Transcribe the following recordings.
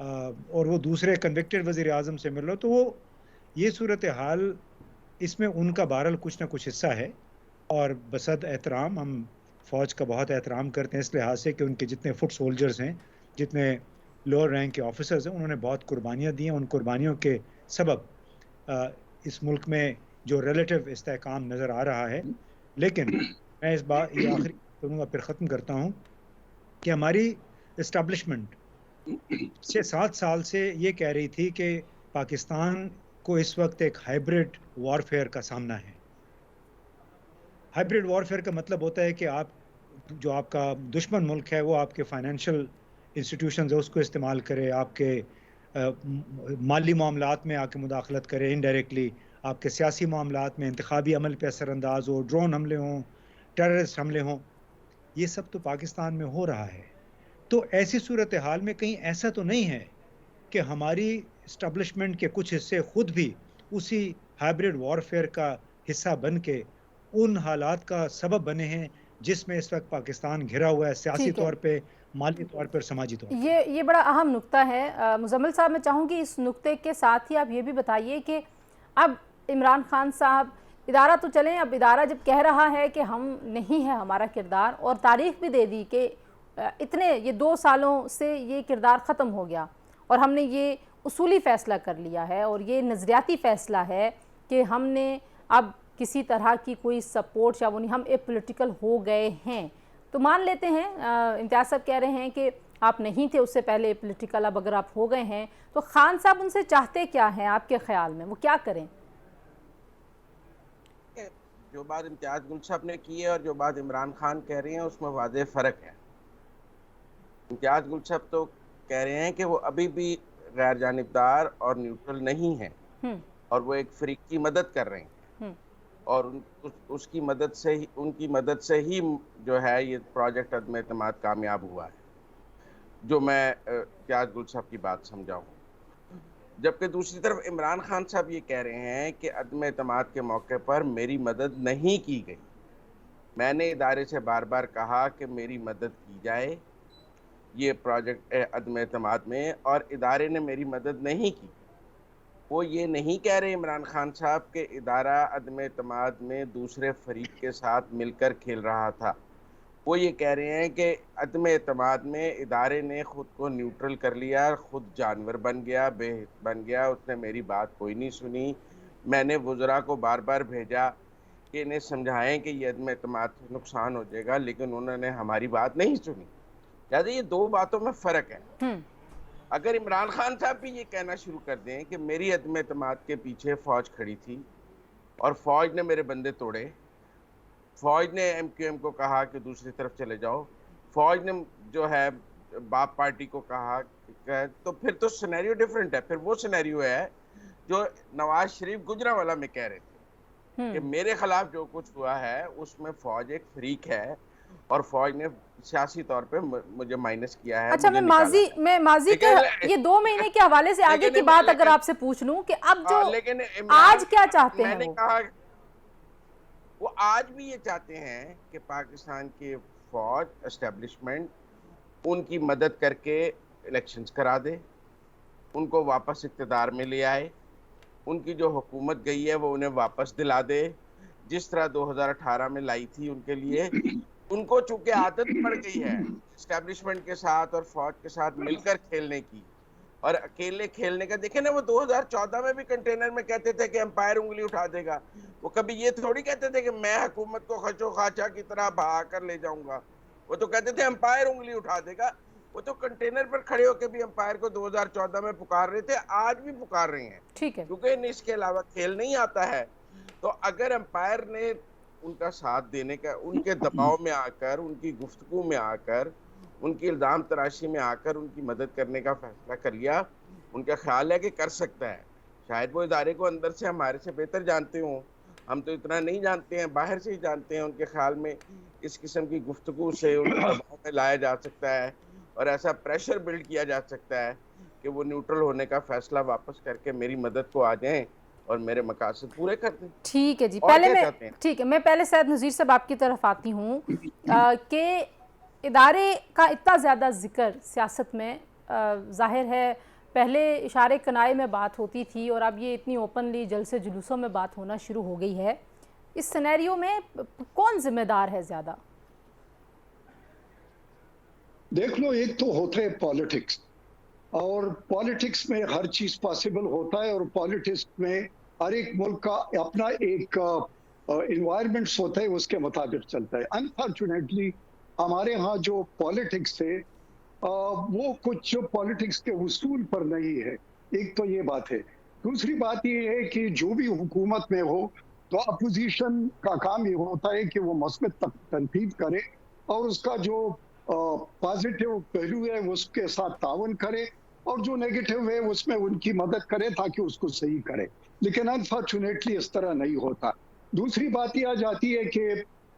اور وہ دوسرے کنوکٹڈ وزیر اعظم سے مل رہا، تو وہ یہ صورتحال، اس میں ان کا بہرحال کچھ نہ کچھ حصہ ہے، اور بصد احترام ہم فوج کا بہت احترام کرتے ہیں اس لحاظ سے کہ ان کے جتنے فٹ سولجرز ہیں، جتنے لوور رینک کے آفیسرز ہیں، انہوں نے بہت قربانیاں دی ہیں. ان قربانیوں کے سبب اس ملک میں جو ریلیٹو استحکام نظر آ رہا ہے. لیکن میں اس بات یہ آخری کروں گا پھر ختم کرتا ہوں کہ ہماری اسٹیبلشمنٹ 6-7 سال سے یہ کہہ رہی تھی کہ پاکستان کو اس وقت ایک ہائبرڈ وارفیئر کا سامنا ہے. ہائبرڈ وارفیئر کا مطلب ہوتا ہے کہ جو آپ کا دشمن ملک ہے وہ آپ کے فائنینشیل انسٹیٹیوشنز ہے اس کو استعمال کرے، آپ کے مالی معاملات میں آ کے مداخلت کرے انڈائریکٹلی، آپ کے سیاسی معاملات میں انتخابی عمل پہ اثر انداز ہو، ڈرون حملے ہوں، ٹیررسٹ حملے ہوں. یہ سب تو پاکستان میں ہو رہا ہے. تو ایسی صورتحال میں کہیں ایسا تو نہیں ہے کہ ہماری اسٹیبلشمنٹ کے کچھ حصے خود بھی اسی ہائبرڈ وارفیئر کا حصہ بن کے ان حالات کا سبب بنے ہیں جس میں اس وقت پاکستان گھرا ہوا ہے، سیاسی طور پہ، مالی طور پر، سماجی طور پہ. یہ بڑا اہم نقطہ ہے. مزمل صاحب، میں چاہوں گی اس نقطے کے ساتھ ہی آپ یہ بھی بتائیے کہ اب عمران خان صاحب ادارہ تو چلیں، اب ادارہ جب کہہ رہا ہے کہ ہم نہیں ہے ہمارا کردار، اور تاریخ بھی دے دی کہ یہ 2 سالوں سے یہ کردار ختم ہو گیا، اور ہم نے یہ اصولی فیصلہ کر لیا ہے اور یہ نظریاتی فیصلہ ہے کہ ہم نے اب کسی طرح کی کوئی سپورٹ یا وہ نہیں، ہم اے پولیٹیکل ہو گئے ہیں. تو مان لیتے ہیں، امتیاز صاحب کہہ رہے ہیں کہ آپ نہیں تھے اس سے پہلے پولیٹیکل، اب اگر آپ ہو گئے ہیں تو خان صاحب ان سے چاہتے کیا ہیں آپ کے خیال میں، وہ کیا کریں؟ جو بات امتیاز گل صاحب نے کی ہے اور جو بات عمران خان کہہ رہے ہیں اس میں واضح فرق ہے. امتیاز گل صاحب تو کہہ رہے ہیں کہ وہ ابھی بھی غیر جانبدار اور نیوٹرل نہیں ہیں، اور وہ ایک فریق کی مدد کر رہے ہیں، اور اس کی مدد سے ہی، ان کی مدد سے ہی جو ہے یہ پروجیکٹ عدم اعتماد کامیاب ہوا ہے، جو میں امتیاز گل صاحب کی بات سمجھاؤں. جبکہ دوسری طرف عمران خان صاحب یہ کہہ رہے ہیں کہ عدم اعتماد کے موقع پر میری مدد نہیں کی گئی. میں نے ادارے سے بار بار کہا کہ میری مدد کی جائے یہ پروجیکٹ عدم اعتماد میں، اور ادارے نے میری مدد نہیں کی. وہ یہ نہیں کہہ رہے عمران خان صاحب کہ ادارہ عدم اعتماد میں دوسرے فریق کے ساتھ مل کر کھیل رہا تھا. وہ یہ کہہ رہے ہیں کہ عدم اعتماد میں ادارے نے خود کو نیوٹرل کر لیا، خود جانور بن گیا، بے حس بن گیا، اس نے میری بات کوئی نہیں سنی. میں نے وزراء کو بار بار بھیجا کہ انہیں سمجھائیں کہ یہ عدم اعتماد سے نقصان ہو جائے گا، لیکن انہوں نے ہماری بات نہیں سنی. لہٰذا یہ 2 باتوں میں فرق ہے. اگر عمران خان صاحب بھی یہ کہنا شروع کر دیں کہ میری عدم اعتماد کے پیچھے فوج کھڑی تھی اور فوج نے میرے بندے توڑے، فوج نے ایم کیو ایم کو کہا کہ دوسری طرف چلے جاؤ، فوج نے جو ہے باپ پارٹی کو کہا، تو پھر تو سینیریو ڈیفرنٹ ہے. پھر وہ سینیریو ہے جو نواز شریف گجرانوالہ میں کہہ رہے تھے کہ میرے خلاف جو کچھ ہوا ہے اس میں فوج ایک فریق ہے اور فوج نے سیاسی طور پہ مجھے مائنس کیا ہے. اچھا، میں ماضی کے یہ 2 مہینے کے حوالے سے آگے کی بات اگر آپ سے پوچھ لوں کہ اب جو آج کیا چاہتے ہیں، وہ آج بھی یہ چاہتے ہیں کہ پاکستان کی فوج اسٹیبلشمنٹ ان کی مدد کر کے الیکشنز کرا دے، ان کو واپس اقتدار میں لے آئے، ان کی جو حکومت گئی ہے وہ انہیں واپس دلا دے جس طرح 2018 میں لائی تھی ان کے لیے. ان کو چونکہ عادت پڑ گئی ہے اسٹیبلشمنٹ کے ساتھ اور فوج کے ساتھ مل کر کھیلنے کی اور اکیلے کھیلنے کا. دیکھیں نا، وہ 2014 میں بھی کنٹینر میں کہتے تھے کہ امپائر انگلی اٹھا دے گا. وہ کبھی یہ تھوڑی کہتے تھے کہ میں حکومت کو خچو خاچا کی طرح بہا کر لے جاؤں گا. وہ تو کہتے تھے امپائر انگلی اٹھا دے گا. وہ تو کنٹینر پر کھڑے ہو کے بھی امپائر کو 2014 میں پکار رہے تھے، آج بھی پکار رہے ہیں، کیونکہ انہیں اس کے علاوہ کھیل نہیں آتا ہے. تو اگر امپائر نے ان کا ساتھ دینے کا، ان کے دباؤ میں آ کر، ان کی گفتگو میں آ کر، ان کی الزام تراشی میں آ کر ان کی مدد کرنے کا فیصلہ کر لیا، ان کا خیال ہے کہ کر سکتا ہے. شاید وہ ادارے کو اندر سے ہمارے سے بہتر جانتے ہوں، ہم تو اتنا نہیں جانتے ہیں، باہر سے ہی جانتے ہیں. ان کے خیال میں اس قسم کی گفتگو سے ان کو دباؤ میں لایا جا سکتا ہے اور ایسا پریشر بلڈ کیا جا سکتا ہے کہ وہ نیوٹرل ہونے کا فیصلہ واپس کر کے میری مدد کو آ جائیں اور میرے مقاصد پورے کر دیں. ٹھیک ہے جی، میں پہلے سید نذیر صاحب آپ کی طرف آتی ہوں کہ ادارے کا اتنا زیادہ ذکر سیاست میں ظاہر ہے پہلے اشارے کنائے میں بات ہوتی تھی اور اب یہ اتنی اوپنلی جلسے جلوسوں میں بات ہونا شروع ہو گئی ہے. اس سینیریو میں کون ذمہ دار ہے زیادہ؟ دیکھ لو، ایک تو ہوتا ہے پالیٹکس، اور پالیٹکس میں ہر چیز پاسبل ہوتا ہے، اور پالیٹکس میں ہر ایک ملک کا اپنا ایک انوائرمنٹس ہوتا ہے، اس کے مطابق چلتا ہے. انفارچونیٹلی ہمارے ہاں جو پالیٹکس ہے وہ کچھ پالیٹکس کے اصول پر نہیں ہے. ایک تو یہ بات ہے. دوسری بات یہ ہے کہ جو بھی حکومت میں ہو تو اپوزیشن کا کام یہ ہوتا ہے کہ وہ مثبت تنقید کرے اور اس کا جو پازیٹیو پہلو ہے اس کے ساتھ تعاون کرے، اور جو نیگیٹو ہے اس میں ان کی مدد کرے تاکہ اس کو صحیح کرے. لیکن انفارچونیٹلی اس طرح نہیں ہوتا. دوسری بات یہ آ جاتی ہے کہ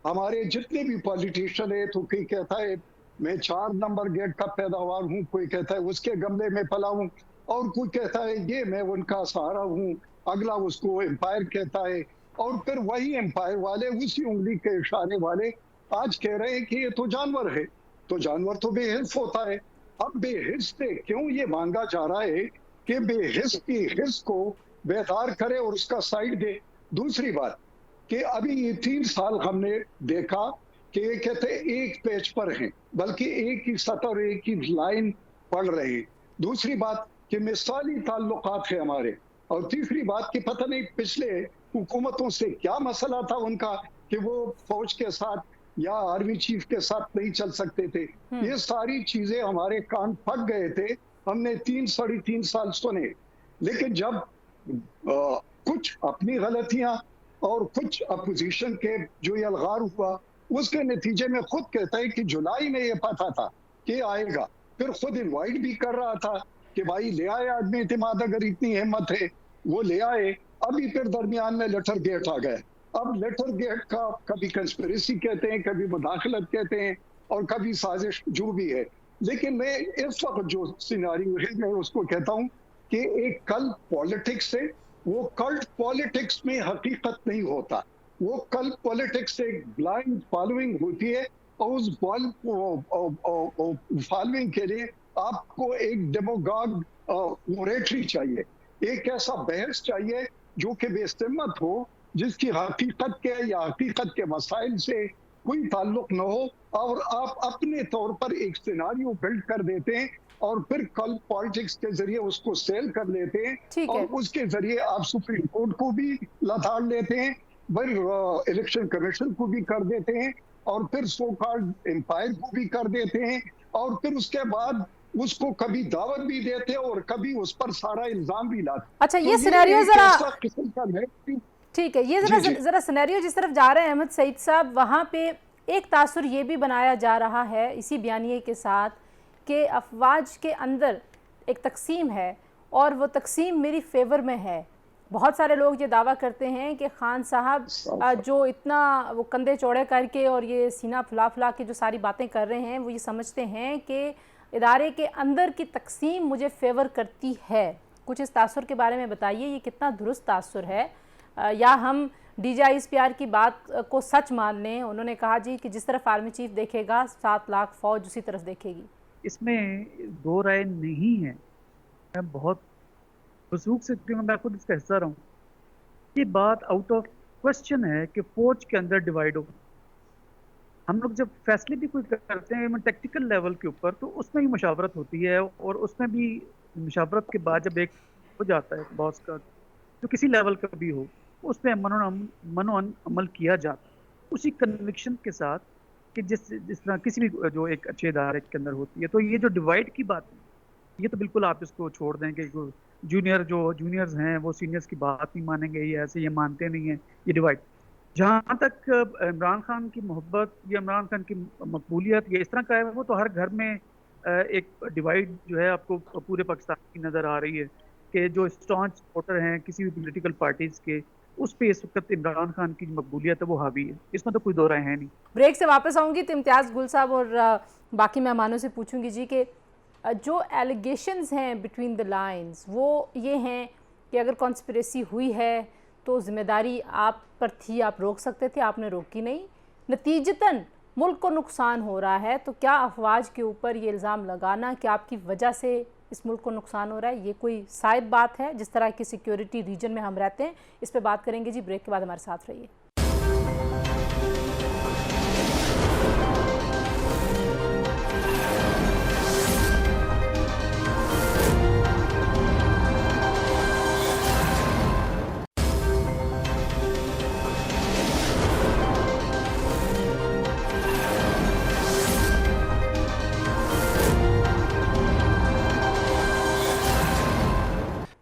ہمارے جتنے بھی پالیٹیشین ہیں تو کوئی کہتا ہے میں 4 نمبر گیٹ کا پیداوار ہوں، کوئی کہتا ہے اس کے گملے میں پلا ہوں، اور کوئی کہتا ہے یہ میں ان کا سہارا ہوں، اگلا اس کو امپائر کہتا ہے. اور پھر وہی امپائر والے، اسی انگلی کے اشارے والے آج کہہ رہے ہیں کہ یہ تو جانور ہے. تو جانور تو بے حس ہوتا ہے. اب بے حس سے کیوں یہ مانگا جا رہا ہے کہ بے حس کی حس کو بیدار کرے اور اس کا سائڈ دے. دوسری بات کہ ابھی یہ 3 سال ہم نے دیکھا کہ یہ کہتے ایک پیج پر ہیں، بلکہ ایک ہی سطر اور ایک ہی لائن پڑھ رہے ہیں. دوسری بات کہ مثالی تعلقات ہیں ہمارے. اور تیسری بات کہ پتہ نہیں پچھلے حکومتوں سے کیا مسئلہ تھا ان کا کہ وہ فوج کے ساتھ یا آرمی چیف کے ساتھ نہیں چل سکتے تھے. یہ ساری چیزیں ہمارے کان پھٹ گئے تھے. ہم نے 3-3.5 سال سنے، لیکن جب کچھ اپنی غلطیاں اور کچھ اپوزیشن کے جو یہ الغار ہوا اس کے نتیجے میں خود کہتا ہے کہ جولائی میں یہ پتا تھا کہ آئے گا، پھر خود انوائٹ بھی کر رہا تھا کہ بھائی لے آئے آدمی اعتماد، اگر اتنی ہمت ہے وہ لے آئے. ابھی پھر درمیان میں لیٹر گیٹ آ گئے. اب لیٹر گیٹ کا کبھی کنسپریسی کہتے ہیں، کبھی مداخلت کہتے ہیں، اور کبھی سازش جو بھی ہے. لیکن میں اس وقت جو سیناریو ہے میں اس کو کہتا ہوں کہ ایک کل پالیٹکس ہے، وہ کلٹ پالیٹکس میں حقیقت نہیں ہوتا. وہ کل پالیٹکس سے بلائنڈ فالوئنگ ہوتی ہے، اور اس فالوئنگ کے لیے آپ کو ایک ڈیموگاگ اوریٹری چاہیے، ایک ایسا بحث چاہیے جو کہ بے سمت ہو، جس کی حقیقت کے یا حقیقت کے مسائل سے کوئی تعلق نہ ہو، اور آپ اپنے طور پر ایک سیناریو بلڈ کر دیتے ہیں اور پھر کل پالیٹکس کے ذریعے اس کو سیل کر لیتے ہیں، اور اس کے ذریعے آپ سپریم کورٹ کو بھی لتاڑ لیتے ہیں، پھر الیکشن کمیشن کو بھی کر دیتے ہیں، اور پھر سو کالڈ امپائر کو بھی کر دیتے ہیں، اور پھر اس کے بعد اس کو کبھی دعوت بھی دیتے اور کبھی اس پر سارا الزام بھی لاتے. اچھا یہ سینیریو ذرا ٹھیک ہے، یہ ذرا سینیریو جس طرف جا رہے ہیں احمد سعید صاحب، وہاں پہ ایک تاثر یہ بھی بنایا جا رہا ہے اسی بیانیے کے ساتھ کہ افواج کے اندر ایک تقسیم ہے اور وہ تقسیم میری فیور میں ہے. بہت سارے لوگ یہ دعویٰ کرتے ہیں کہ خان صاحب جو اتنا وہ کندھے چوڑے کر کے اور یہ سینہ پھلا پھلا کے جو ساری باتیں کر رہے ہیں، وہ یہ سمجھتے ہیں کہ ادارے کے اندر کی تقسیم مجھے فیور کرتی ہے. کچھ اس تاثر کے بارے میں بتائیے، یہ کتنا درست تاثر ہے، یا ہم D G I S P R کی بات کو سچ مان لیں؟ انہوں نے کہا جی کہ جس طرف آرمی چیف دیکھے گا 7 لاکھ فوج اسی طرف دیکھے گی. اس میں دو رائے نہیں ہے. میں بہت وثوق سے میں خود اس کا حصہ رہا ہوں. یہ بات آؤٹ آف کوشچن ہے کہ فوج کے اندر ڈیوائڈ ہو. ہم لوگ جب فیصلے بھی کوئی کرتے ہیں ٹیکٹیکل لیول کے اوپر تو اس میں بھی مشاورت ہوتی ہے، اور اس میں بھی مشاورت کے بعد جب ایک ہو جاتا ہے باس کا جو کسی لیول کا بھی ہو، اس پہ منو عمل کیا جاتا ہے اسی کنوکشن کے ساتھ کہ جس طرح کسی بھی جو ایک اچھے ادارے کے اندر ہوتی ہے. تو یہ جو ڈیوائڈ کی بات ہے یہ تو بالکل آپ اس کو چھوڑ دیں کہ جونیئرز ہیں وہ سینئرز کی بات نہیں مانیں گے، یہ ایسے یہ مانتے نہیں ہیں. یہ ڈیوائڈ جہاں تک عمران خان کی محبت یا عمران خان کی مقبولیت یا اس طرح کا ہے، وہ تو ہر گھر میں ایک ڈیوائڈ جو ہے آپ کو پورے پاکستان کی نظر آ رہی ہے کہ جو اسٹانچ سپورٹر ہیں کسی بھی پولیٹیکل پارٹیز کے، اس پہ اس وقت عمران خان کی مقبولیت ہے وہ حاوی ہے. اس میں تو کوئی دو رائے ہے نہیں. بریک سے واپس آؤں گی تو امتیاز گل صاحب اور باقی مہمانوں سے پوچھوں گی جی کہ جو ایلیگیشنز ہیں بٹوین دی لائنز وہ یہ ہیں کہ اگر کانسپریسی ہوئی ہے تو ذمہ داری آپ پر تھی، آپ روک سکتے تھے، آپ نے روکی نہیں. نتیجتاً ملک کو نقصان ہو رہا ہے، تو کیا افواج کے اوپر یہ الزام لگانا کہ آپ کی وجہ سے اس ملک کو نقصان ہو رہا ہے، یہ کوئی صائب بات ہے؟ جس طرح کی سیکیورٹی ریجن میں ہم رہتے ہیں، اس پہ بات کریں گے جی، بریک کے بعد ہمارے ساتھ رہیے۔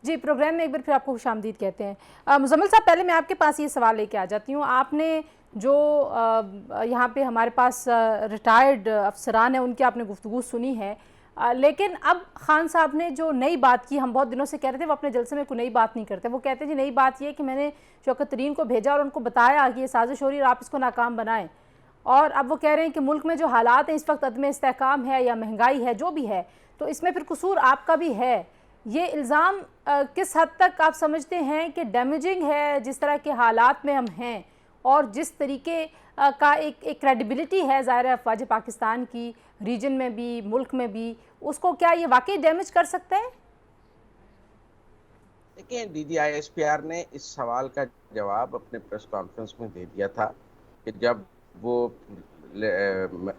جی، پروگرام میں ایک بار پھر آپ کو خوش آمدید کہتے ہیں۔ مزمل صاحب، پہلے میں آپ کے پاس یہ سوال لے کے آ جاتی ہوں۔ آپ نے جو یہاں پہ ہمارے پاس ریٹائرڈ افسران ہیں ان کی آپ نے گفتگو سنی ہے، لیکن اب خان صاحب نے جو نئی بات کی، ہم بہت دنوں سے کہہ رہے تھے وہ اپنے جلسے میں کوئی نئی بات نہیں کرتے، وہ کہتے ہیں جی نئی بات یہ ہے کہ میں نے شوکت ترین کو بھیجا اور ان کو بتایا کہ یہ سازش ہو رہی ہے اور آپ اس کو ناکام بنائیں، اور اب وہ کہہ رہے ہیں کہ ملک میں جو حالات ہیں اس وقت عدم استحکام ہے یا مہنگائی ہے، جو بھی ہے، تو اس میں پھر قصور آپ کا بھی ہے۔ یہ الزام کس حد تک آپ سمجھتے ہیں کہ ڈیمیجنگ ہے جس طرح کے حالات میں ہم ہیں، اور جس طریقے کا ایک کریڈیبلٹی ہے ظاہر ہے افواج پاکستان کی ریجن میں بھی، ملک میں بھی، اس کو کیا یہ واقعی ڈیمیج کر سکتا ہے؟ دیکھیں، D G I S P R نے اس سوال کا جواب اپنے پریس کانفرنس میں دے دیا تھا کہ جب وہ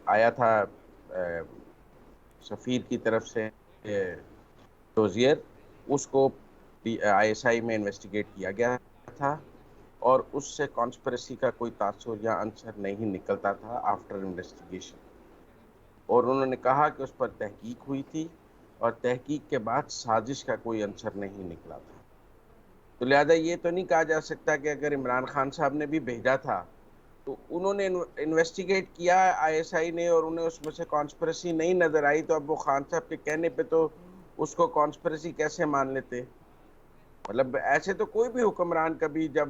آیا تھا سفیر کی طرف سے ڈوزیئر، اس کو آئی ایس آئی میں انویسٹیگیٹ کیا گیا تھا اور اس سے کانسپریسی کا کوئی تاثر یا عنصر نہیں نکلتا تھا آفٹر انویسٹیگیشن، اور انہوں نے کہا کہ اس پر تحقیق ہوئی تھی اور تحقیق کے بعد سازش کا کوئی عنصر نہیں نکلا تھا۔ تو لہذا یہ تو نہیں کہا جا سکتا کہ اگر عمران خان صاحب نے بھی بھیجا تھا تو انہوں نے انویسٹیگیٹ کیا آئی ایس آئی نے اور انہیں اس میں سے کانسپریسی نہیں نظر آئی، تو اب وہ خان صاحب کے کہنے پہ تو اس کو کانسپریسی کیسے مان لیتے؟ مطلب ایسے تو کوئی بھی حکمران کبھی جب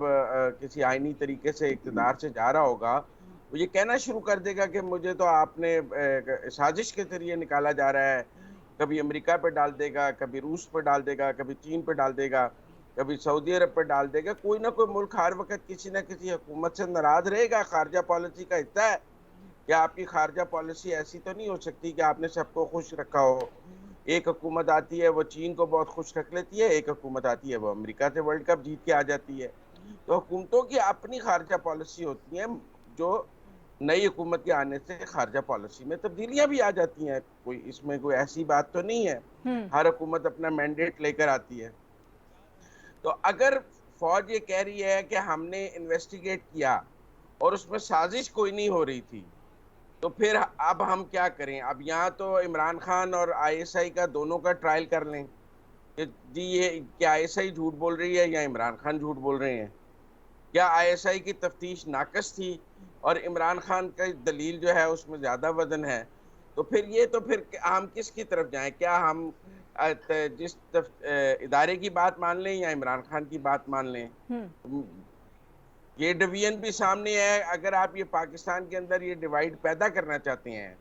کسی آئینی طریقے سے اقتدار سے جا رہا ہوگا وہ یہ کہنا شروع کر دے گا کہ مجھے تو آپ نے سازش کے ذریعے نکالا جا رہا ہے، کبھی امریکہ پہ ڈال دے گا، کبھی روس پہ ڈال دے گا، کبھی چین پہ ڈال دے گا، کبھی سعودی عرب پہ ڈال دے گا۔ کوئی نہ کوئی ملک ہر وقت کسی نہ کسی حکومت سے ناراض رہے گا، خارجہ پالیسی کا حصہ ہے۔ کیا آپ کی خارجہ پالیسی ایسی تو نہیں ہو سکتی کہ آپ نے سب کو خوش رکھا ہو؟ ایک حکومت آتی ہے وہ چین کو بہت خوش رکھ لیتی ہے، ایک حکومت آتی ہے وہ امریکہ سے ورلڈ کپ جیت کے آ جاتی ہے۔ تو حکومتوں کی اپنی خارجہ پالیسی ہوتی ہیں، جو نئی حکومت کے آنے سے خارجہ پالیسی میں تبدیلیاں بھی آ جاتی ہیں، کوئی اس میں کوئی ایسی بات تو نہیں ہے، ہر حکومت اپنا مینڈیٹ لے کر آتی ہے۔ تو اگر فوج یہ کہہ رہی ہے کہ ہم نے انویسٹیگیٹ کیا اور اس میں سازش کوئی نہیں ہو رہی تھی، تو پھر اب ہم کیا کریں؟ اب یہاں تو عمران خان اور آئی ایس آئی کا دونوں کا ٹرائل کر لیں کہ جی یہ کیا آئی ایس آئی جھوٹ بول رہی ہے یا عمران خان جھوٹ بول رہے ہیں، کیا آئی ایس آئی کی تفتیش ناقص تھی اور عمران خان کا دلیل جو ہے اس میں زیادہ وزن ہے؟ تو پھر ہم کس کی طرف جائیں؟ کیا ہم جس ادارے کی بات مان لیں یا عمران خان کی بات مان لیں؟ یہ ڈویژن بھی سامنے ہے۔ اگر آپ یہ پاکستان کے اندر یہ ڈیوائیڈ پیدا کرنا چاہتے ہیں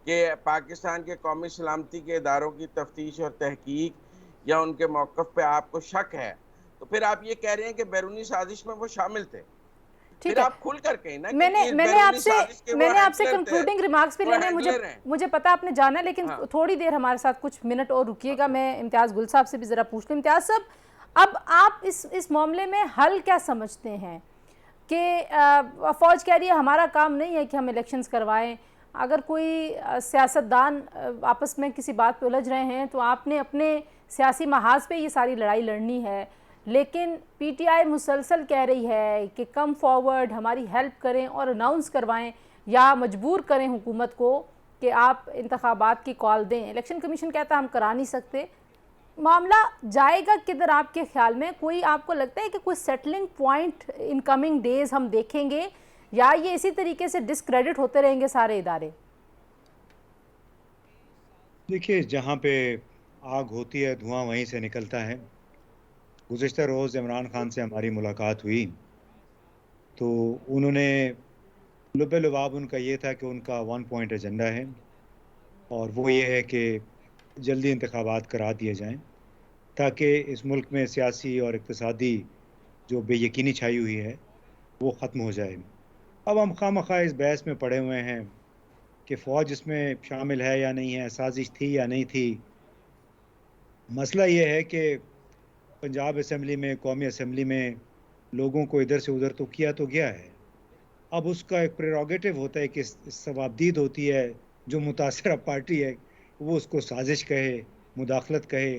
کہ پاکستان کے قومی سلامتی کے اداروں کی تفتیش اور تحقیق یا ان کے موقف پہ آپ کو شک ہے، تو پھر آپ یہ کہہ رہے ہیں کہ بیرونی سازش میں وہ شامل تھے۔ پھر آپ کھل کر کہیں نا، میں نے آپ سے کنکلوڈنگ ریمارکس بھی لینے مجھے پتا آپ نے جانا ہے، لیکن تھوڑی دیر ہمارے ساتھ کچھ منٹ اور رکیے گا۔ میں امتیاز گل صاحب سے بھی ذرا پوچھ لوں۔ امتیاز صاحب، اب آپ اس معاملے میں حل کیا سمجھتے ہیں؟ کہ فوج کہہ رہی ہے ہمارا کام نہیں ہے کہ ہم الیکشنز کروائیں، اگر کوئی سیاستدان آپس میں کسی بات پہ الجھ رہے ہیں تو آپ نے اپنے سیاسی محاذ پہ یہ ساری لڑائی لڑنی ہے، لیکن پی ٹی آئی مسلسل کہہ رہی ہے کہ کم فارورڈ، ہماری ہیلپ کریں اور اناؤنس کروائیں یا مجبور کریں حکومت کو کہ آپ انتخابات کی کال دیں۔ الیکشن کمیشن کہتا ہے ہم کرا نہیں سکتے۔ معاملہ جائے گا کدھر آپ کے خیال میں؟ کوئی آپ کو لگتا ہے کہ کوئی settling point in coming days ہم دیکھیں گے، یا یہ اسی طریقے سے ڈسکریڈٹ ہوتے رہیں گے سارے ادارے؟ دیکھیے، جہاں پہ آگ ہوتی ہے دھواں وہیں سے نکلتا ہے۔ گزشتہ روز عمران خان سے ہماری ملاقات ہوئی تو انہوں نے لب لباب ان کا یہ تھا کہ ان کا 1 پوائنٹ ایجنڈا ہے، اور وہ یہ ہے کہ جلدی انتخابات کرا دیے جائیں تاکہ اس ملک میں سیاسی اور اقتصادی جو بے یقینی چھائی ہوئی ہے وہ ختم ہو جائے۔ اب ہم خواہ مخواہ اس بحث میں پڑے ہوئے ہیں کہ فوج اس میں شامل ہے یا نہیں ہے, سازش تھی یا نہیں تھی. مسئلہ یہ ہے کہ پنجاب اسمبلی میں, قومی اسمبلی میں لوگوں کو ادھر سے ادھر تو گیا ہے. اب اس کا ایک پریروگیٹو ہوتا ہے کہ ثوابدید ہوتی ہے, جو متاثرہ پارٹی ہے وہ اس کو سازش کہے, مداخلت کہے.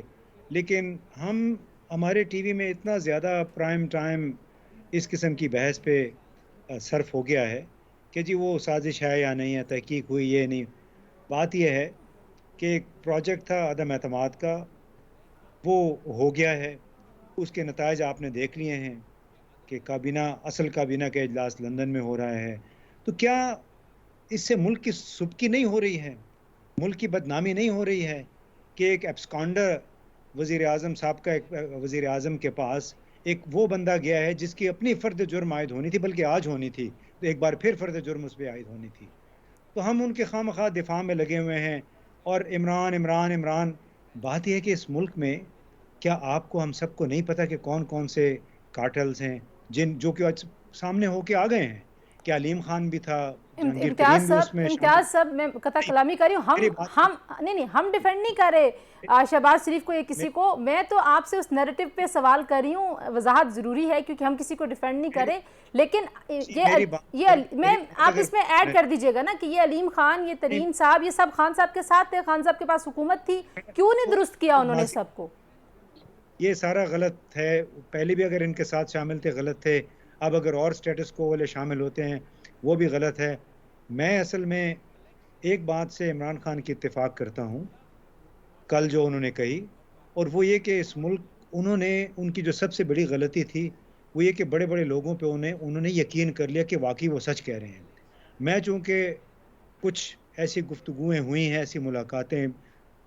لیکن ہمارے ٹی وی میں اتنا زیادہ پرائم ٹائم اس قسم کی بحث پہ صرف ہو گیا ہے کہ جی وہ سازش ہے یا نہیں ہے, تحقیق ہوئی, یہ نہیں. بات یہ ہے کہ ایک پروجیکٹ تھا عدم اعتماد کا, وہ ہو گیا ہے. اس کے نتائج آپ نے دیکھ لیے ہیں کہ اصل کابینہ کا اجلاس لندن میں ہو رہا ہے. تو کیا اس سے ملک کی سبکی نہیں ہو رہی ہے, ملک کی بدنامی نہیں ہو رہی ہے کہ ایک ایبسکانڈر وزیر اعظم صاحب کا, ایک وزیر اعظم کے پاس ایک وہ بندہ گیا ہے جس کی اپنی فرد جرم عائد ہونی تھی, بلکہ آج ہونی تھی, تو ایک بار پھر فرد جرم اس پہ عائد ہونی تھی. تو ہم ان کے خواہ مخواہ دفاع میں لگے ہوئے ہیں. اور عمران. بات یہ ہے کہ اس ملک میں کیا آپ کو, ہم سب کو نہیں پتا کہ کون کون سے کارٹلز ہیں جو کہ آج سامنے ہو کے آ گئے ہیں. کہ علیم خان بھی تھا, جہانگیر ترین بھی اس میں امتیاز صاحب, میں قطع کلامی کر رہی ہوں. ہم ڈیفینڈ نہیں کر رہے شہباز شریف کو یا کسی کو. میں تو آپ سے اس نیریٹو پہ سوال کر رہی ہوں, وضاحت ضروری ہے کیونکہ ہم کسی کو ڈیفینڈ نہیں کریں. لیکن میں آپ اس میں ایڈ کر دیجئے گا نا کہ یہ علیم خان, یہ ترین صاحب, یہ سب خان صاحب کے ساتھ تھے, خان صاحب کے پاس حکومت تھی, کیوں نہیں درست کیا انہوں نے سب کو؟ یہ سارا غلط ہے. پہلے بھی اگر ان کے ساتھ شامل تھے غلط تھے, اب اگر اور سٹیٹس کو والے شامل ہوتے ہیں وہ بھی غلط ہے. میں اصل میں ایک بات سے عمران خان کی اتفاق کرتا ہوں کل جو انہوں نے کہی, اور وہ یہ کہ اس ملک ان کی جو سب سے بڑی غلطی تھی وہ یہ کہ بڑے بڑے لوگوں پہ انہوں نے یقین کر لیا کہ واقعی وہ سچ کہہ رہے ہیں. میں چونکہ کچھ ایسی گفتگویں ہوئی ہیں, ایسی ملاقاتیں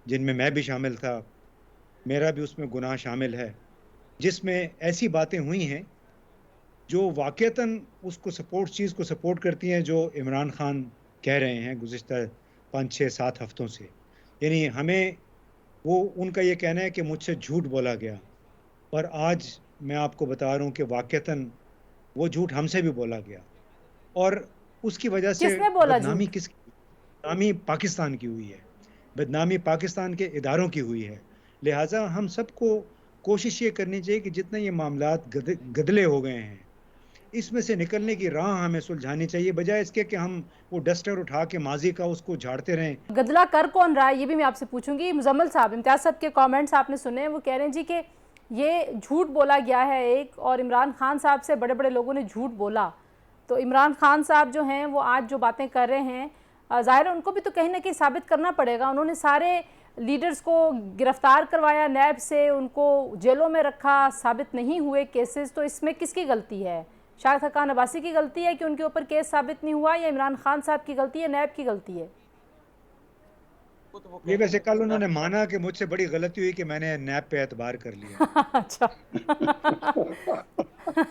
جن میں میں بھی شامل تھا, میرا بھی اس میں گناہ شامل ہے, جس میں ایسی باتیں ہوئی ہیں جو واقعتاً اس کو چیز کو سپورٹ کرتی ہیں جو عمران خان کہہ رہے ہیں گزشتہ 5-6-7 ہفتوں سے. یعنی ہمیں ان کا یہ کہنا ہے کہ مجھ سے جھوٹ بولا گیا, اور آج میں آپ کو بتا رہا ہوں کہ واقعتاً وہ جھوٹ ہم سے بھی بولا گیا. اور اس کی وجہ سے بدنامی بدنامی پاکستان کی ہوئی ہے, بدنامی پاکستان کے اداروں کی ہوئی ہے. لہٰذا ہم سب کو کوشش یہ کرنی چاہیے کہ جتنے یہ معاملات گدلے ہو گئے ہیں اس میں سے نکلنے کی راہ ہمیں سلجھانی چاہیے, بجائے اس کے کہ ہم وہ ڈسٹر اٹھا کے ماضی کا اس کو جھاڑتے رہیں. گدلا کر کون رہا ہے یہ بھی میں آپ سے پوچھوں گی. مزمل صاحب, امتیاز صاحب کے کامنٹس آپ نے سنے, وہ کہہ رہے ہیں جی کہ یہ جھوٹ بولا گیا ہے ایک, اور عمران خان صاحب سے بڑے بڑے لوگوں نے جھوٹ بولا. تو عمران خان صاحب جو ہیں وہ آج جو باتیں کر رہے ہیں, ظاہر ہے ان کو بھی تو کہیں نہ کہیں ثابت کرنا پڑے گا. انہوں نے سارے لیڈرز کو گرفتار کروایا نیب سے, ان کو جیلوں میں رکھا, ثابت نہیں ہوئے کیسز. تو اس میں کس کی غلطی ہے؟ شاہد حقان عباسی کی غلطی ہے کہ ان کے اوپر کیس ثابت نہیں ہوا, یا عمران خان صاحب کی غلطی ہے, نیب کی غلطی ہے؟ یہ ویسے کل انہوں نے مانا کہ مجھ سے بڑی غلطی ہوئی کہ میں نے نیب پہ اعتبار کر لیا. اچھا,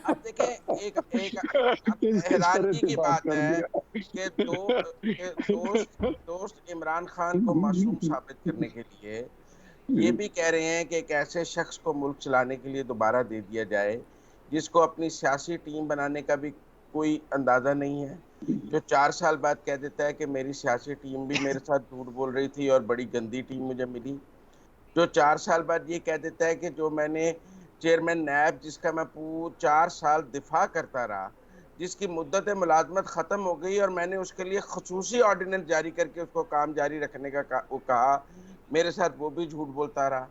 اب دیکھیں ایک حیرانگی کی بات ہے کہ دوست عمران خان کو معصوم ثابت کرنے کے لیے یہ بھی کہہ رہے ہیں کہ ایک ایسے شخص کو ملک چلانے کے لیے دوبارہ دے دیا جائے جس کو اپنی سیاسی ٹیم بنانے کا بھی کوئی اندازہ نہیں ہے, جو 4 سال بعد کہہ دیتا ہے کہ میری سیاسی ٹیم بھی میرے ساتھ جھوٹ بول رہی تھی اور بڑی گندی ٹیم مجھے ملی, جو 4 سال بعد یہ کہہ دیتا ہے کہ جو میں نے چیئرمین نیب جس کا میں 4 سال دفاع کرتا رہا, جس کی مدت ملازمت ختم ہو گئی اور میں نے اس کے لیے خصوصی آرڈیننس جاری کر کے اس کو کام جاری رکھنے کا کہا, میرے ساتھ وہ بھی جھوٹ بولتا رہا.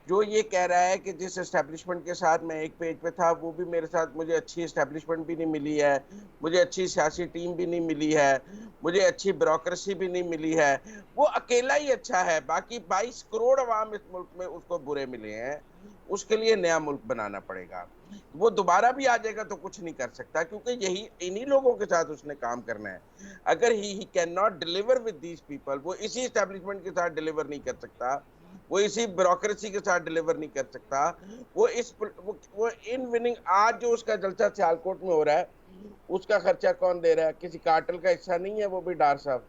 جو یہ کہہ رہا ہے کہ جس اسٹیبلشمنٹ کے ساتھ میں ایک پیج پہ تھا وہ بھی میرے ساتھ, مجھے اچھی اسٹیبلشمنٹ بھی نہیں ملی ہے, مجھے اچھی سیاسی ٹیم بھی نہیں ملی ہے, مجھے اچھی بیوروکریسی بھی نہیں ملی ہے, وہ اکیلا ہی اچھا ہے, باقی 22 کروڑ عوام اس ملک میں اس کو برے ملے ہیں. اس کے لیے نیا ملک بنانا پڑے گا. وہ دوبارہ بھی آ جائے گا تو کچھ نہیں کر سکتا, کیونکہ انہی لوگوں کے ساتھ اس نے کام کرنا ہے. اگر he can not deliver with these people, وہ اسی اسٹیبلشمنٹ کے ساتھ ڈیلیور نہیں کر سکتا, وہ اسی بیوروکریسی کے ساتھ ڈیلیور نہیں کر سکتا, وہ ان وننگ. آج جو اس کا جلسہ سیالکوٹ میں ہو رہا ہے اس کا خرچہ کون دے رہا ہے؟ کسی کارٹل کا حصہ نہیں ہے, وہ بھی ڈار صاحب,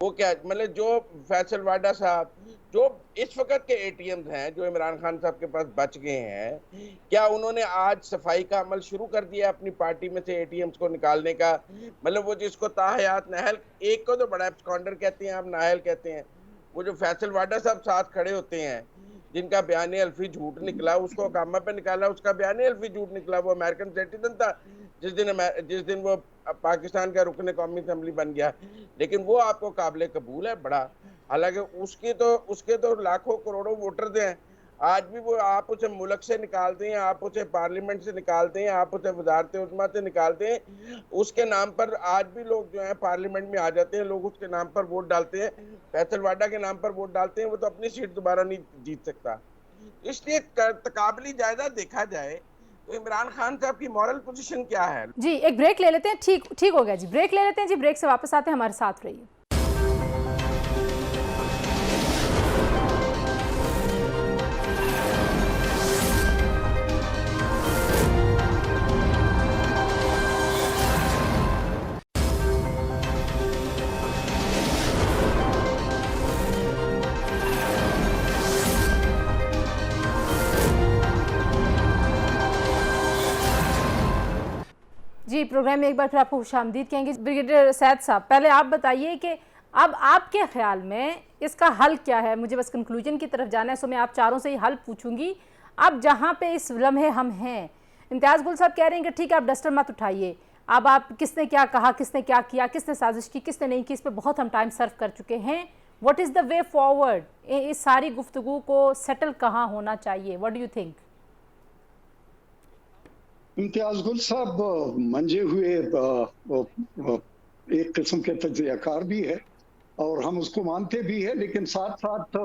وہ کیا مطلب جو فیصل واڈا صاحب جو اس وقت کے ATMs ہیں جو عمران خان صاحب کے پاس بچ گئے ہیں، کیا انہوں نے آج صفائی کا عمل شروع کر دیا اپنی پارٹی میں سے ATMs کو نکالنے کا؟ مطلب وہ جس کو تاحیات نااہل، ایک کو تو بڑا ایبسکانڈر کہتے ہیں، آپ نااہل کہتے ہیں، وہ جو فیصل واڈا صاحب ساتھ کھڑے ہوتے ہیں جن کا بیان الفی جھوٹ نکلا، اس کو اقامہ پہ نکالا، اس کا بیان الفی جھوٹ نکلا، وہ امریکن سٹیزن تھا جس دن وہ پاکستان کا رکن قومی اسمبلی بن گیا، لیکن وہ آپ کو قابل قبول ہے بڑا، حالانکہ اس کے تو لاکھوں کروڑوں ووٹرز ہیں، آج بھی وہ آپ اسے ملک سے نکالتے ہیں، آپ اسے پارلیمنٹ سے نکالتے ہیں، آپ اسے وزارت عظمیٰ سے نکالتے ہیں، اس کے نام پر آج بھی لوگ جو ہیں پارلیمنٹ میں آ جاتے ہیں، لوگ اس کے نام پر ووٹ ڈالتے ہیں، فیصل واڈا کے نام پر ووٹ ڈالتے ہیں، وہ تو اپنی سیٹ دوبارہ نہیں جیت سکتا۔ اس لیے تقابلی جائزہ دیکھا جائے تو عمران خان صاحب کی مورل پوزیشن کیا ہے؟ جی ایک بریک لے لیتے ہیں، ٹھیک ہو گیا جی، بریک لے لیتے ہیں جی، بریک سے واپس آتے ہیں، ہمارے ساتھ رہیے۔ جی پروگرام میں ایک بار پھر آپ کو خوش آمدید کہیں گے۔ بریگیڈیئر سید صاحب، پہلے آپ بتائیے کہ اب آپ کے خیال میں اس کا حل کیا ہے؟ مجھے بس کنکلوژن کی طرف جانا ہے، سو میں آپ چاروں سے ہی حل پوچھوں گی۔ اب جہاں پہ اس لمحے ہم ہیں، امتیاز گل صاحب کہہ رہے ہیں کہ ٹھیک ہے آپ ڈسٹر مت اٹھائیے، اب آپ کس نے کیا کہا، کس نے کیا کیا، کس نے سازش کی، کس نے نہیں کی، اس پہ بہت ہم ٹائم سرو کر چکے ہیں۔ What is the way forward? اس ساری گفتگو کو سیٹل کہاں ہونا چاہیے؟ What do you think? امتیاز گل صاحب منجے ہوئے ایک قسم کے تجزیہ کار بھی ہے اور ہم اس کو مانتے بھی ہیں، لیکن ساتھ ساتھ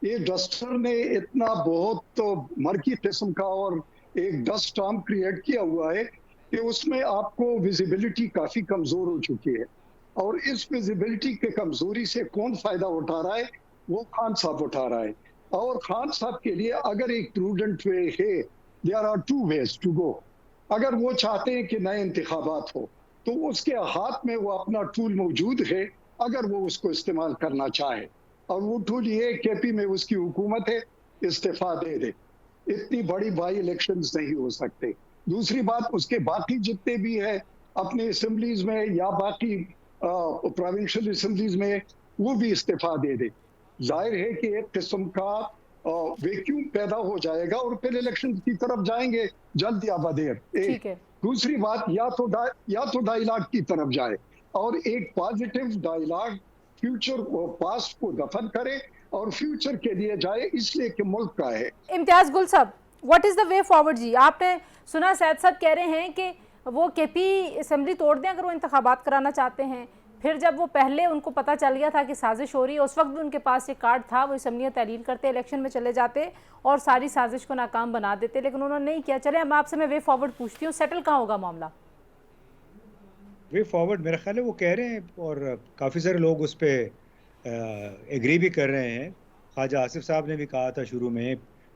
یہ ڈسٹر نے اتنا بہت مرکی قسم کا اور ایک ڈسٹ سٹارم کریٹ کیا ہوا ہے کہ اس میں آپ کو ویزیبلٹی کافی کمزور ہو چکی ہے، اور اس ویزیبلٹی کے کمزوری سے کون فائدہ اٹھا رہا ہے؟ وہ خان صاحب اٹھا رہا ہے، اور خان صاحب کے لیے اگر ایک پروڈنٹ وے ہے، there are two ways to go۔ اگر وہ چاہتے ہیں کہ نئے انتخابات ہو تو اس کے ہاتھ میں وہ اپنا ٹول موجود ہے، اگر وہ اس کو استعمال کرنا چاہے، اور وہ ٹول یہ KP میں اس کی حکومت ہے، استعفیٰ دے دے۔ اتنی بڑی بائی الیکشنز نہیں ہو سکتے۔ دوسری بات، اس کے باقی جتنے بھی ہیں اپنے اسمبلیز میں یا باقی پروونشل اسمبلیز میں، وہ بھی استعفیٰ دے دے۔ ظاہر ہے کہ ایک قسم کا ویکیوم پیدا ہو جائے گا اور پھر الیکشن کی طرف جائیں گے جلد یا بدیر۔ دوسری بات، یا تو ڈائیلاگ کی طرف جائے اور ایک پازیٹیو ڈائیلاگ فیوچر کو پاسٹ کو دفن کرے اور فیوچر کے لیے جائے، اس لیے کہ ملک کا ہے۔ امتیاز گل صاحب، what is the way forward? جی آپ نے سنا سید صاحب کہہ رہے ہیں کہ وہ KP اسمبلی توڑ دیں اگر وہ انتخابات کرانا چاہتے ہیں، پھر جب وہ پہلے ان کو پتہ چل گیا تھا کہ سازش ہو رہی ہے، اس وقت بھی ان کے پاس یہ کارڈ تھا، وہ اسمبلیاں تحلیل کرتے، الیکشن میں چلے جاتے اور ساری سازش کو ناکام بنا دیتے، لیکن انہوں نے نہیں کیا۔ چلیں اب آپ سے میں وے فارورڈ پوچھتی ہوں، سیٹل کہاں ہوگا معاملہ؟ وے فارورڈ میرا خیال ہے وہ کہہ رہے ہیں اور کافی سارے لوگ اس پہ ایگری بھی کر رہے ہیں۔ خواجہ آصف صاحب نے بھی کہا تھا شروع میں،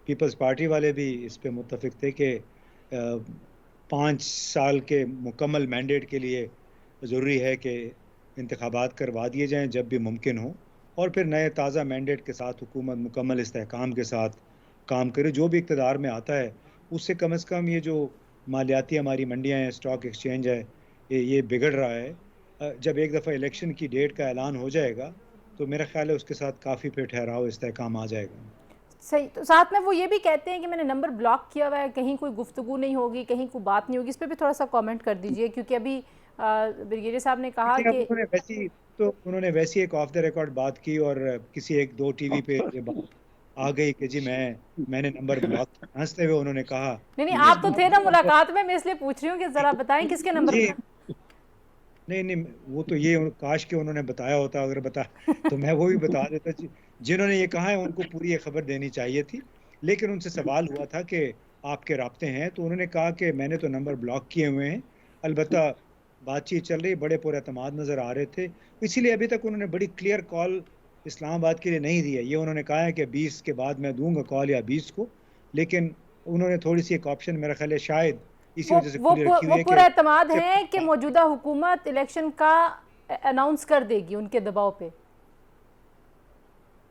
پیپلز پارٹی والے بھی اس پہ متفق تھے کہ 5 سال کے مکمل مینڈیٹ کے لیے ضروری ہے کہ انتخابات کروا دیے جائیں جب بھی ممکن ہو، اور پھر نئے تازہ مینڈیٹ کے ساتھ حکومت مکمل استحکام کے ساتھ کام کرے۔ جو بھی اقتدار میں آتا ہے اس سے کم از کم یہ جو مالیاتی ہماری منڈیاں ہیں، اسٹاک ایکسچینج ہے، یہ بگڑ رہا ہے۔ جب ایک دفعہ الیکشن کی ڈیٹ کا اعلان ہو جائے گا تو میرا خیال ہے اس کے ساتھ کافی پہ ٹھہراؤ استحکام آ جائے گا۔ صحیح، تو ساتھ میں وہ یہ بھی کہتے ہیں کہ میں نے نمبر بلاک کیا ہوا ہے، کہیں کوئی گفتگو نہیں ہوگی، کہیں کوئی بات نہیں ہوگی، اس پہ بھی تھوڑا سا کامنٹ کر دیجئے، کیونکہ ابھی بریگیڈیئر صاحب نے کہا کہ انہوں نے ویسی ایک آف دا ریکارڈ بات کی اور کسی ایک دو ٹی وی پہ یہ بات آ گئی کہ جی میں نے نمبر بلاک، ہنستے ہوئے انہوں نے کہا نہیں آپ تو تھے نا ملاقات میں اس لیے پوچھ رہی ہوں کہ ذرا بتائیں کس کے نمبر نہیں وہ تو یہ کاش کہ انہوں نے بتایا ہوتا، اگر تو میں وہ بھی بتا دیتا۔ جنہوں نے یہ کہا ہے ان کو پوری یہ خبر دینی چاہیے تھی، لیکن ان سے سوال ہوا تھا کہ آپ کے رابطے ہیں، تو انہوں نے کہا کہ میں نے تو نمبر بلاک کیے ہوئے ہیں، البتہ بات چیت چل رہی، بڑے پر اعتماد نظر آ رہے تھے، اسی لیے ابھی تک انہوں نے بڑی کلیئر کال اسلام آباد کے لیے نہیں دیا۔ یہ انہوں نے کہا ہے کہ 20 کے بعد میں دوں گا کال یا 20 کو، لیکن انہوں نے تھوڑی سی ایک آپشن میرا خیال ہے شاید اسی وجہ سے کلیئر کی ہوئی ہے وہ پورا اعتماد ہے کہ موجودہ حکومت الیکشن کا اناؤنس کر دے گی ان کے دباؤ پہ۔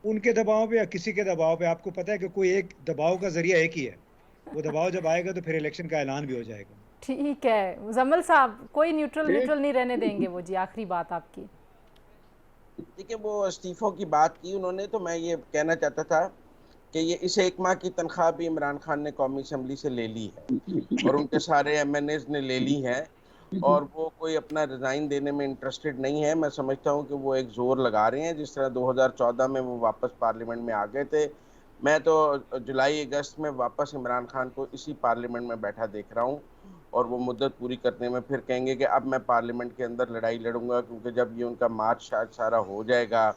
ان کے دباؤ پہ یا کسی کے دباؤ پہ. آپ کو پتہ ہے کہ کوئی ایک دباؤ کا ذریعہ ایک ہی ہے, وہ دباؤ جب آئے گا تو پھر الیکشن کا اعلان بھی ہو جائے گا. ٹھیک ہے مزمل صاحب, کوئی نیوٹرل نہیں رہنے دیں گے وہ. جی آخری بات آپ کی. دیکھیں وہ استعفوں کی بات کی انہوں نے, تو میں یہ کہنا چاہتا تھا کہ یہ اس ایک ماہ کی تنخواہ بھی عمران خان نے قومی اسمبلی سے لے لی ہے اور ان کے سارے ایم این ایز نے لے لی ہیں, اور وہ کوئی اپنا ریزائن دینے میں انٹرسٹڈ نہیں ہے. میں سمجھتا ہوں کہ وہ ایک زور لگا رہے ہیں, جس طرح 2014 میں وہ واپس پارلیمنٹ میں آ گئے تھے. میں تو جولائی اگست میں واپس عمران خان کو اسی پارلیمنٹ میں بیٹھا دیکھ رہا ہوں, اور وہ مدت پوری کرنے میں پھر کہیں گے کہ اب میں پارلیمنٹ کے اندر لڑائی لڑوں گا, کیونکہ جب یہ ان کا مارچ شاید سارا ہو جائے گا,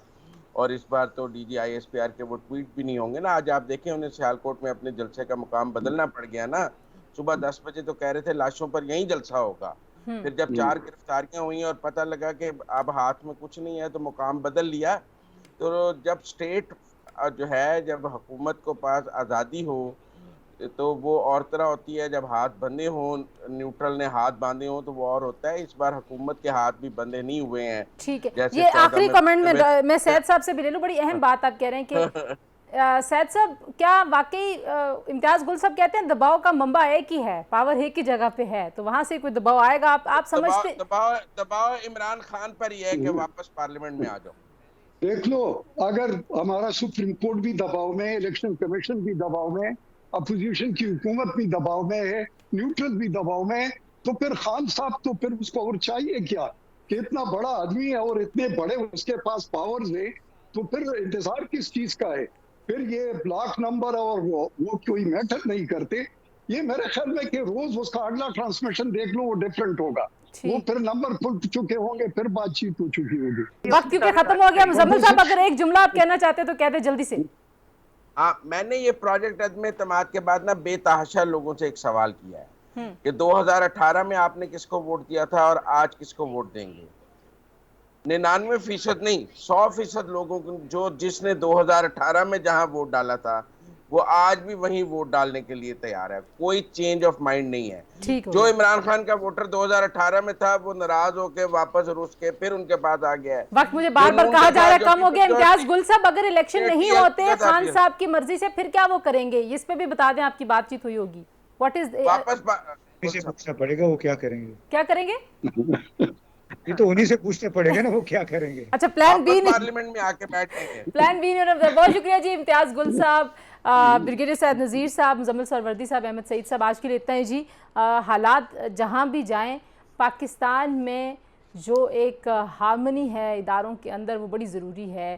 اور اس بار تو D G I S P R کے وہ ٹویٹ بھی نہیں ہوں گے نا. آج آپ دیکھیں انہیں سیالکوٹ میں اپنے جلسے کا مقام بدلنا پڑ گیا نا. صبح 10 بجے تو کہہ رہے تھے لاشوں پر یہیں جلسہ ہوگا, پھر جب 4 گرفتاریاں ہوئیں اور پتہ لگا کہ اب ہاتھ میں کچھ نہیں ہے تو مقام بدل لیا. تو جب سٹیٹ جو ہے, جب حکومت کو پاس آزادی ہو تو وہ اور طرح ہوتی ہے, جب ہاتھ بندھے ہوں, نیوٹرل نے ہاتھ باندھے ہوں تو وہ اور ہوتا ہے. اس بار حکومت کے ہاتھ بھی بندھے نہیں ہوئے ہیں. ٹھیک ہے, یہ آخری کمنٹ میں سید صاحب سے بھی لے لوں. بڑی اہم بات آپ کہہ رہے ہیں کہ سید صاحب کیا واقعی امتیاز گل صاحب کہتے ہیں دباؤ کا منبع ایک ہی ہے, پاور ایک ہی جگہ پہ ہے, تو وہاں سے کوئی دباؤ آئے گا آپ سمجھتے؟ دباؤ عمران خان پر ہی ہے کہ واپس پارلیمنٹ میں آ جاؤ. دیکھ لو, اگر ہمارا سپریم کورٹ بھی دباؤ میں, الیکشن کمیشن بھی دباؤ میں, اپوزیشن کی حکومت بھی دباؤ میں ہے, نیوٹرل بھی دباؤ میں, تو پھر خان صاحب تو پھر اس کو اور چاہیے کیا کہ اتنا بڑا آدمی ہے اور اتنے بڑے اس کے پاس پاورز ہیں, تو پھر انتظار کس چیز کا ہے؟ پھر یہ بلاک نمبر اور وہ کوئی میٹر نہیں کرتے. یہ میرے خیال میں کہ روز اس کا اگلا ٹرانسمیشن دیکھ لو وہ ڈیفرنٹ ہوگا, وہ پھر نمبر کھل چکے ہوں گے, پھر بات چیت ہو چکی ہوگی. وقت کیونکہ ختم ہو گیا. مزمل صاحب اگر ایک جملہ آپ کہنا چاہتے تو کہہ دیں جلدی سے. میں نے یہ پروجیکٹ عدم اعتماد کے بعد نا بے تحاشا لوگوں سے ایک سوال کیا ہے کہ 2018 میں آپ نے کس کو ووٹ دیا تھا اور آج کس کو ووٹ دیں گے. 99% نہیں, 100% لوگوں کو جس نے 2018 میں جہاں ووٹ ڈالا تھا وہ آج بھی وہیں ووٹ ڈالنے کے لیے تیار ہے. کوئی چینج آف مائنڈ نہیں ہے. جو عمران خان کا ووٹر 2018 میں تھا وہ ناراض ہو کے واپس روس کے پھر ان کے پاس آ گیا ہے. وقت مجھے بار بار کہا جا رہا ہے کم ہو گیا. امتیاز گل صاحب اگر الیکشن نہیں ہوتے خان صاحب کی مرضی سے پھر کیا وہ کریں گے؟ اس پہ بھی بتا دیں, آپ کی بات چیت ہوئی ہوگی. واٹ از واپس سے پوچھنا پڑے گا وہ کیا کریں گے. کیا کریں گے؟ یہ تو انہی سے پوچھنا پڑے گا نا وہ کیا کریں گے. اچھا پلان بی پارلیمنٹ میں آ کے بیٹھیں گے. Plan be. بہت شکریہ جی امتیاز گل صاحب, بریگیڈیئر سید نذیر صاحب, مزمل سروردی صاحب, احمد سعید صاحب. آج کے لیے اتنا ہے جی. حالات جہاں بھی جائیں پاکستان میں جو ایک ہارمنی ہے اداروں کے اندر وہ بڑی ضروری ہے.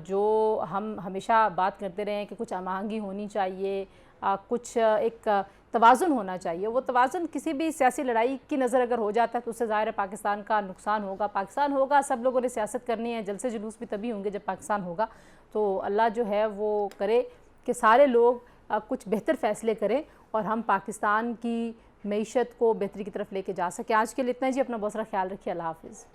جو ہم ہمیشہ بات کرتے رہے ہیں کہ کچھ ہم آہنگی ہونی چاہیے, کچھ ایک توازن ہونا چاہیے. وہ توازن کسی بھی سیاسی لڑائی کی نظر اگر ہو جاتا ہے تو اس سے ظاہر ہے پاکستان کا نقصان ہوگا. پاکستان ہوگا, سب لوگوں نے سیاست کرنی ہے, جلسے جلوس بھی تبھی ہوں گے جب پاکستان ہوگا. تو اللہ جو ہے وہ کرے کہ سارے لوگ کچھ بہتر فیصلے کریں اور ہم پاکستان کی معیشت کو بہتری کی طرف لے کے جا سکیں. آج کے لیے اتنا جی. اپنا بہت سارا خیال رکھیے. اللہ حافظ.